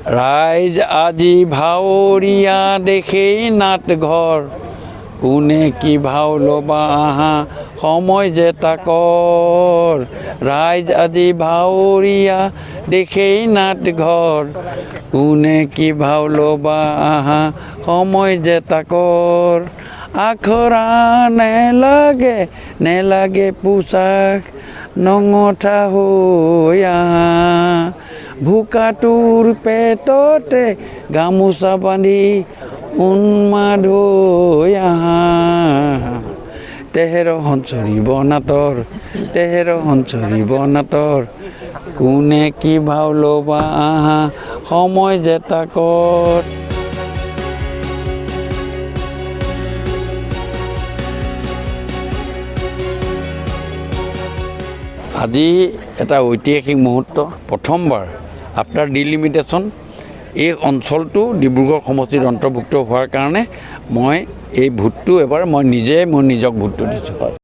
ৰাইজ আজি ভাৱৰীয়া দেখেই নাট ঘৰ কোনে কি ভাও ল'বা আহা সময় যে তাকৰ ৰাইজ আজি ভাৱৰীয়া দেখেই নাট ঘৰ কোনে কি ভাও ল'বা আহা সময় যে তাকৰ আখৰা নেলাগে পোচাক নঙঠা হৈ আহা ভোকাটোৰ পেটতে গামোচা বান্ধি উন্মাদ হৈ আহা তেহেৰ সঞ্চৰিব নাটৰ কোনে কি ভাও ল'বা আহা সময় যে তাকৰ আজি এটা ঐতিহাসিক মুহূৰ্ত প্ৰথমবাৰ আফটাৰ ডিলিমিটেশ্যন এই অঞ্চলটো ডিব্ৰুগড় সমষ্টিত অন্তৰ্ভুক্ত হোৱাৰ কাৰণে মই এই ভোটটো এবাৰ মই নিজক ভোটটো দিছোঁ হয়